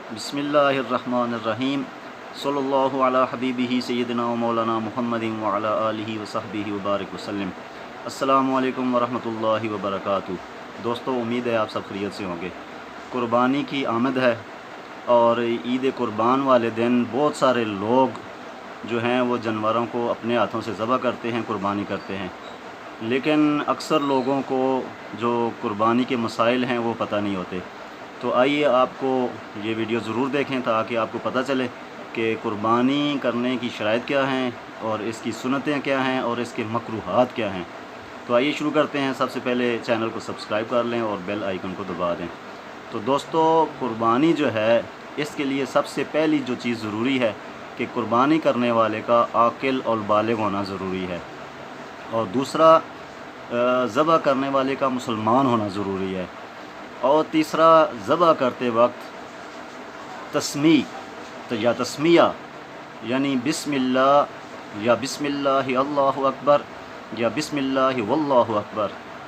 بسم اللہ الرحمن الرحیم صلی اللہ علی حبیبہ سیدنا و مولانا محمد وعلی آلہ وصحبہ وبارک وسلم۔ السلام علیکم ورحمۃ اللہ وبرکاتہ۔ دوستو، امید ہے آپ سب خیریت سے ہوں گے۔ قربانی کی آمد ہے اور عید قربان والے دن بہت سارے لوگ جو ہیں وہ جانوروں کو اپنے ہاتھوں سے ذبح کرتے ہیں، قربانی کرتے ہیں، لیکن اکثر لوگوں کو جو قربانی کے مسائل ہیں وہ پتہ نہیں ہوتے۔ تو آئیے آپ کو یہ ویڈیو ضرور دیکھیں تاکہ آپ کو پتہ چلے کہ قربانی کرنے کی شرائط کیا ہیں اور اس کی سنتیں کیا ہیں اور اس کے مکروہات کیا ہیں۔ تو آئیے شروع کرتے ہیں۔ سب سے پہلے چینل کو سبسکرائب کر لیں اور بیل آئیکن کو دبا دیں۔ تو دوستو، قربانی جو ہے اس کے لیے سب سے پہلی جو چیز ضروری ہے کہ قربانی کرنے والے کا عاقل اور بالغ ہونا ضروری ہے، اور دوسرا ذبح کرنے والے کا مسلمان ہونا ضروری ہے، اور تیسرا ذبح کرتے وقت تسمیہ یعنی بسم اللہ یا بسم اللہ اللہ اکبر یا بسم اللہ واللہ اکبر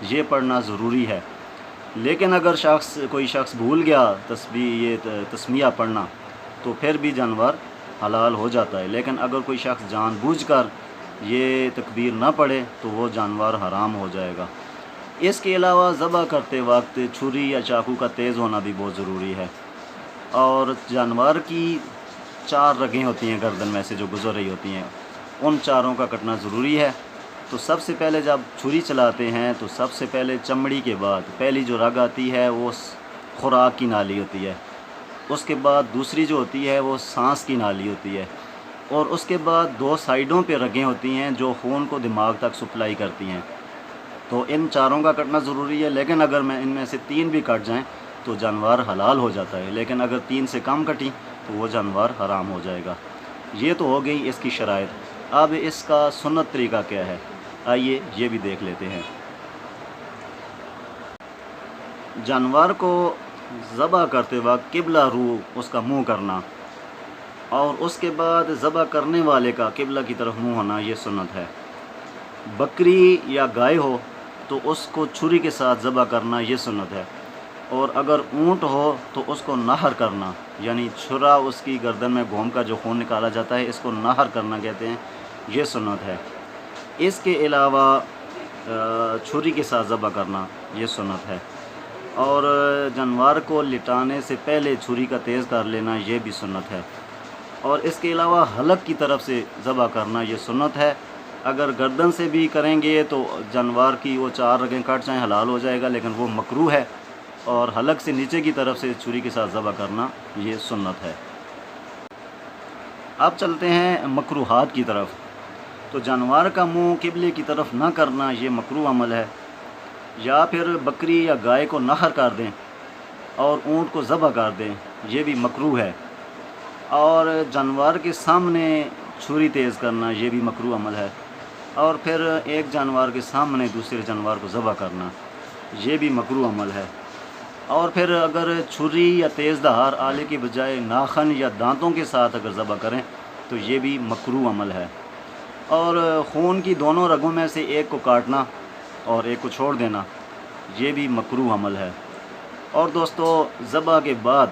یہ پڑھنا ضروری ہے۔ لیکن اگر کوئی شخص بھول گیا تسمیہ پڑھنا تو پھر بھی جانور حلال ہو جاتا ہے، لیکن اگر کوئی شخص جان بوجھ کر یہ تکبیر نہ پڑھے تو وہ جانور حرام ہو جائے گا۔ اس کے علاوہ ذبح کرتے وقت چھری یا چاقو کا تیز ہونا بھی بہت ضروری ہے، اور جانور کی 4 رگیں ہوتی ہیں گردن میں سے جو گزر رہی ہوتی ہیں، ان چاروں کا کٹنا ضروری ہے۔ تو سب سے پہلے جب چھری چلاتے ہیں تو سب سے پہلے چمڑی کے بعد پہلی جو رگ آتی ہے وہ خوراک کی نالی ہوتی ہے، اس کے بعد دوسری جو ہوتی ہے وہ سانس کی نالی ہوتی ہے، اور اس کے بعد 2 سائیڈوں پہ رگیں ہوتی ہیں جو خون کو دماغ تک سپلائی کرتی ہیں۔ تو ان چاروں کا کٹنا ضروری ہے، لیکن اگر ان میں سے 3 بھی کٹ جائیں تو جانور حلال ہو جاتا ہے، لیکن اگر 3 سے کم کٹی تو وہ جانور حرام ہو جائے گا۔ یہ تو ہو گئی اس کی شرائط۔ اب اس کا سنت طریقہ کیا ہے، آئیے یہ بھی دیکھ لیتے ہیں۔ جانور کو ذبح کرتے وقت قبلہ رو اس کا منہ کرنا، اور اس کے بعد ذبح کرنے والے کا قبلہ کی طرف منہ ہونا، یہ سنت ہے۔ بکری یا گائے ہو تو اس کو چھری کے ساتھ ذبح کرنا، یہ سنت ہے، اور اگر اونٹ ہو تو اس کو نہر کرنا، یعنی چھرا اس کی گردن میں گھوم کر جو خون نکالا جاتا ہے اس کو نہر کرنا کہتے ہیں، یہ سنت ہے۔ اس کے علاوہ چھری کے ساتھ ذبح کرنا یہ سنت ہے، اور جانور کو لٹانے سے پہلے چھری کا تیز کر لینا یہ بھی سنت ہے، اور اس کے علاوہ حلق کی طرف سے ذبح کرنا یہ سنت ہے۔ اگر گردن سے بھی کریں گے تو جانور کی وہ 4 رگیں کٹ جائیں حلال ہو جائے گا، لیکن وہ مکروہ ہے، اور حلق سے نیچے کی طرف سے چھری کے ساتھ ذبح کرنا یہ سنت ہے۔ اب چلتے ہیں مکروہات کی طرف۔ تو جانور کا منہ قبلے کی طرف نہ کرنا یہ مکروہ عمل ہے، یا پھر بکری یا گائے کو نہر کر دیں اور اونٹ کو ذبح کر دیں، یہ بھی مکروہ ہے، اور جانور کے سامنے چھری تیز کرنا یہ بھی مکروہ عمل ہے، اور پھر ایک جانور کے سامنے دوسرے جانور کو ذبح کرنا یہ بھی مکروہ عمل ہے، اور پھر اگر چھری یا تیز دھار آلے کے بجائے ناخن یا دانتوں کے ساتھ اگر ذبح کریں تو یہ بھی مکروہ عمل ہے، اور خون کی دونوں رگوں میں سے ایک کو کاٹنا اور ایک کو چھوڑ دینا یہ بھی مکروہ عمل ہے۔ اور دوستو، ذبح کے بعد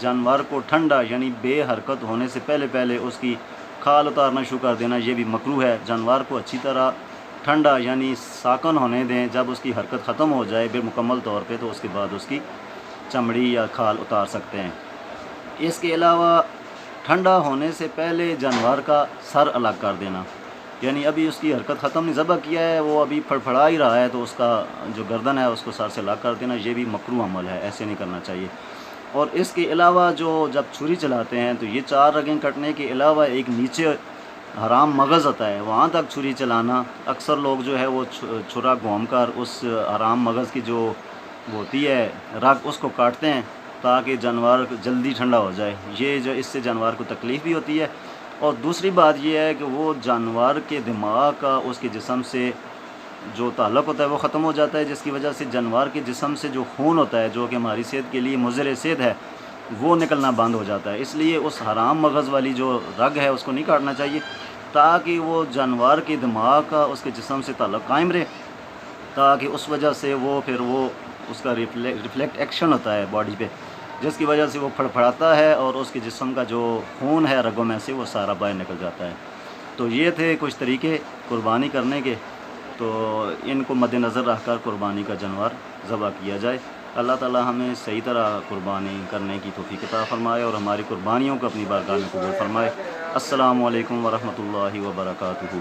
جانور کو ٹھنڈا یعنی بے حرکت ہونے سے پہلے اس کی کھال اتارنا شروع کر دینا یہ بھی مکروہ ہے۔ جانور کو اچھی طرح ٹھنڈا یعنی ساکن ہونے دیں، جب اس کی حرکت ختم ہو جائے بے مکمل طور پہ تو اس کے بعد اس کی چمڑی یا کھال اتار سکتے ہیں۔ اس کے علاوہ ٹھنڈا ہونے سے پہلے جانور کا سر الگ کر دینا، یعنی ابھی اس کی حرکت ختم نہیں، ذبح کیا ہے وہ ابھی پھڑپھڑا ہی رہا ہے تو اس کا جو گردن ہے اس کو سر سے الگ کر دینا یہ بھی مکروہ عمل ہے، ایسے نہیں کرنا چاہیے۔ اور اس کے علاوہ جب چھری چلاتے ہیں تو یہ 4 رگیں کٹنے کے علاوہ ایک نیچے حرام مغز ہوتا ہے، وہاں تک چھری چلانا، اکثر لوگ جو ہے وہ چھرا گھوم کر اس حرام مغز کی جو ہوتی ہے رگ اس کو کاٹتے ہیں تاکہ جانور جلدی ٹھنڈا ہو جائے، یہ جو اس سے جانور کو تکلیف بھی ہوتی ہے، اور دوسری بات یہ ہے کہ وہ جانور کے دماغ کا اس کے جسم سے جو تعلق ہوتا ہے وہ ختم ہو جاتا ہے، جس کی وجہ سے جانور کے جسم سے جو خون ہوتا ہے جو کہ ہماری صحت کے لیے مضر صحت ہے وہ نکلنا بند ہو جاتا ہے۔ اس لیے اس حرام مغز والی جو رگ ہے اس کو نہیں کاٹنا چاہیے تاکہ وہ جانور کے دماغ کا اس کے جسم سے تعلق قائم رہے، تاکہ اس وجہ سے وہ پھر اس کا ریفلیکٹ ایکشن ہوتا ہے باڈی پہ، جس کی وجہ سے وہ پھڑپھڑاتا ہے اور اس کے جسم کا جو خون ہے رگوں میں سے وہ سارا باہر نکل جاتا ہے۔ تو یہ تھے کچھ طریقے قربانی کرنے کے، تو ان کو مد نظر رکھ کر قربانی کا جانور ذبح کیا جائے۔ اللہ تعالی ہمیں صحیح طرح قربانی کرنے کی توفیق عطا فرمائے اور ہماری قربانیوں کو اپنی بارگاہ میں قبول فرمائے۔ السلام علیکم ورحمۃ اللہ وبرکاتہ۔